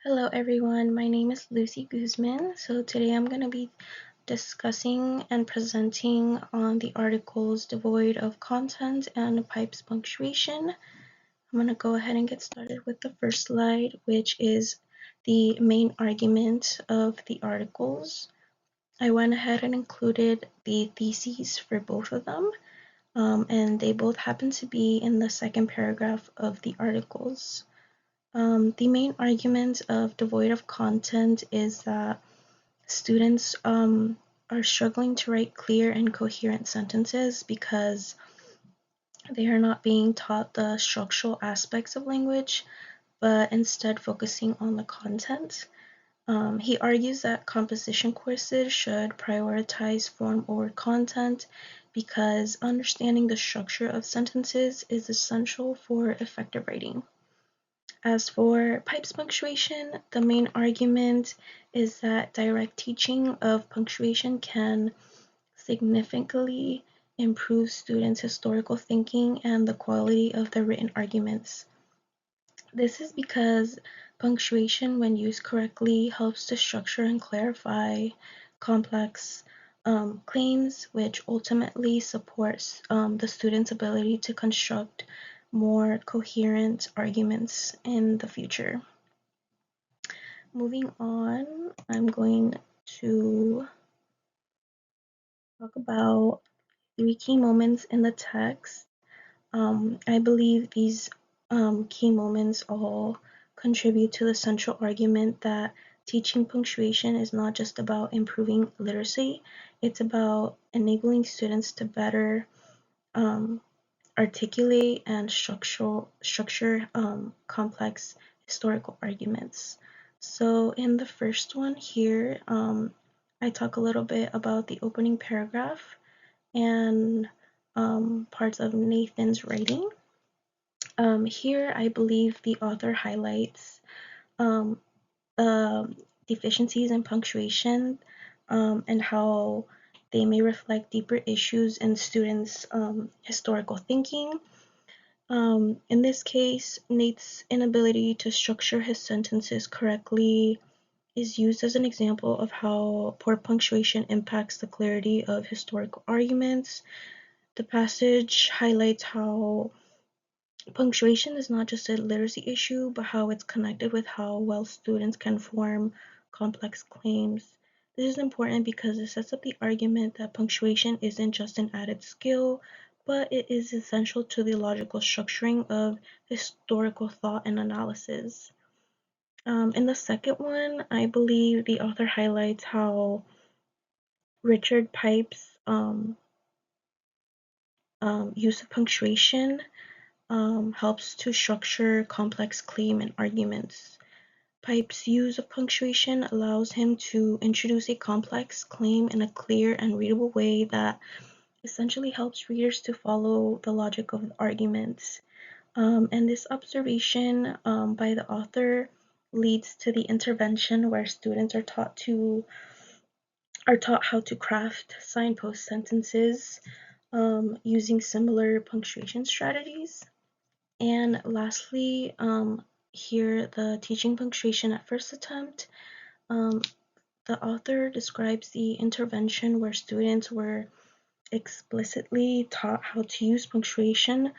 Hello everyone, my name is Lucy Guzman. So today I'm going to be discussing and presenting on the articles devoid of content and pipes punctuation. I'm going to go ahead and get started with the first slide, which is the main argument of the articles. I went ahead and included the theses for both of them, and they both happen to be in the second paragraph of the articles. The main argument of devoid of content is that students are struggling to write clear and coherent sentences because they are not being taught the structural aspects of language, but instead focusing on the content. He argues that composition courses should prioritize form over content because understanding the structure of sentences is essential for effective writing. As for pipes punctuation, the main argument is that direct teaching of punctuation can significantly improve students' historical thinking and the quality of their written arguments. This is because punctuation, when used correctly, helps to structure and clarify complex claims, which ultimately supports the student's ability to construct more coherent arguments in the future. Moving on, I'm going to talk about 3 key moments in the text. I believe these key moments all contribute to the central argument that teaching punctuation is not just about improving literacy, it's about enabling students to better articulate and structure complex historical arguments. So in the first one here, I talk a little bit about the opening paragraph and parts of Nathan's writing. Here, I believe the author highlights the deficiencies in punctuation and how they may reflect deeper issues in students' historical thinking. In this case, Nate's inability to structure his sentences correctly is used as an example of how poor punctuation impacts the clarity of historical arguments. The passage highlights how punctuation is not just a literacy issue, but how it's connected with how well students can form complex claims. This is important because it sets up the argument that punctuation isn't just an added skill, but it is essential to the logical structuring of historical thought and analysis. In the second one, I believe the author highlights how Richard Pipes' use of punctuation helps to structure complex claim and arguments. Pipes' use of punctuation allows him to introduce a complex claim in a clear and readable way that essentially helps readers to follow the logic of the arguments. And this observation by the author leads to the intervention where students are taught how to craft signpost sentences using similar punctuation strategies. And lastly, here the teaching punctuation at first attempt. Um, the author describes the intervention where students were explicitly taught how to use punctuation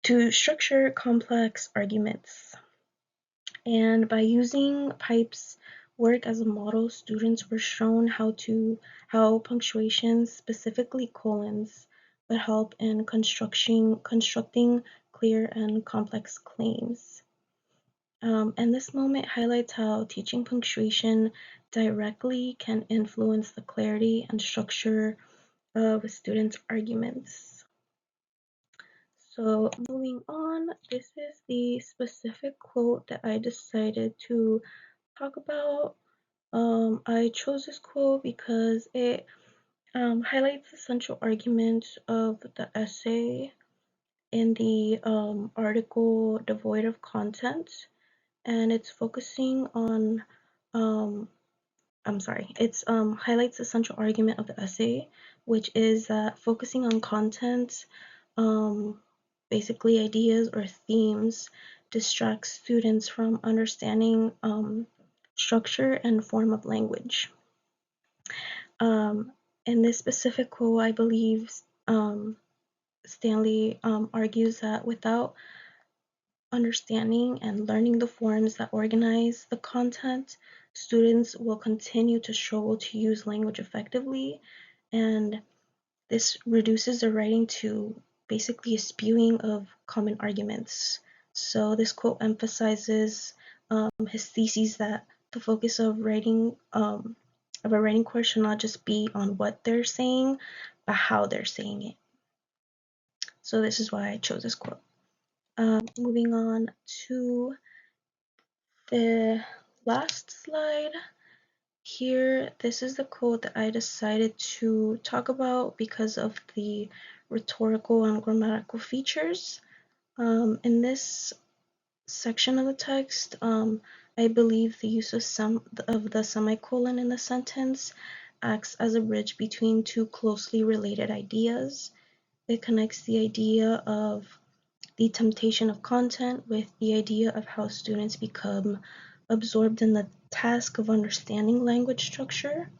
to structure complex arguments. And by using Pipes' work as a model, students were shown how punctuation, specifically colons, would help in constructing clear and complex claims. And this moment highlights how teaching punctuation directly can influence the clarity and structure of students' arguments. So moving on, this is the specific quote that I decided to talk about. I chose this quote because it highlights the central argument of the essay in the article devoid of content, and it's focusing on it's highlights the central argument of the essay, which is that focusing on content, um, basically ideas or themes, distracts students from understanding structure and form of language. In this specific quote, I believe Stanley argues that without understanding and learning the forms that organize the content, students will continue to struggle to use language effectively, and this reduces the writing to basically a spewing of common arguments. So this quote emphasizes his thesis that the focus of a writing course should not just be on what they're saying, but how they're saying it. So this is why I chose this quote. Moving on to the last slide here, this is the quote that I decided to talk about because of the rhetorical and grammatical features. In this section of the text, I believe the use of the semicolon in the sentence acts as a bridge between two closely related ideas. It connects the idea of the temptation of content with the idea of how students become absorbed in the task of understanding language structure.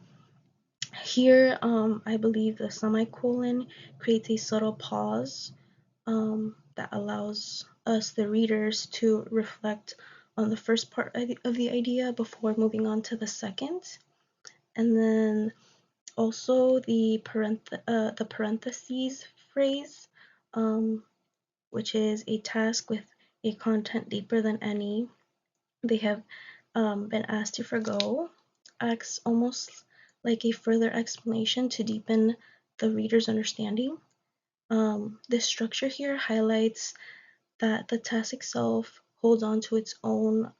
Here, I believe the semicolon creates a subtle pause that allows us, the readers, to reflect on the first part of the idea before moving on to the second. And then also the parentheses phrase, which is a task with a content deeper than any they have been asked to forgo, acts almost like a further explanation to deepen the reader's understanding. This structure here highlights that the task itself holds on to its own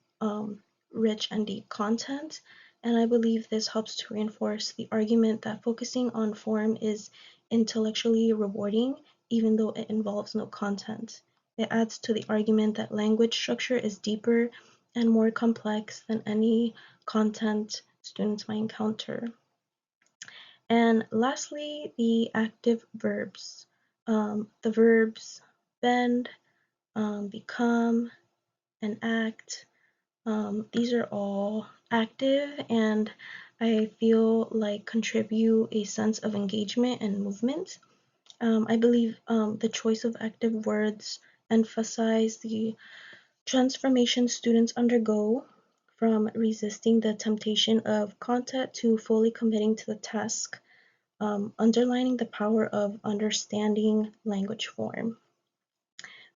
rich and deep content, and I believe this helps to reinforce the argument that focusing on form is intellectually rewarding, even though it involves no content. It adds to the argument that language structure is deeper and more complex than any content students might encounter. And lastly, the active verbs. The verbs bend, become, and act. These are all active and I feel like contribute a sense of engagement and movement. I believe the choice of active words emphasize the transformation students undergo from resisting the temptation of content to fully committing to the task, underlining the power of understanding language form.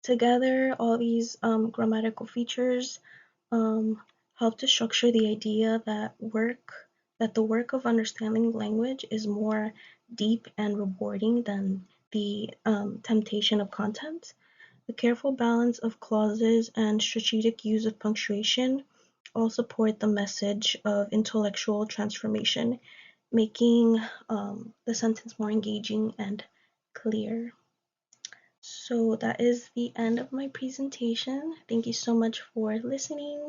Together, all these grammatical features help to structure the idea that the work of understanding language is more deep and rewarding than the temptation of content. The careful balance of clauses and strategic use of punctuation all support the message of intellectual transformation, making the sentence more engaging and clear. So that is the end of my presentation. Thank you so much for listening.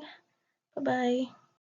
Bye-bye.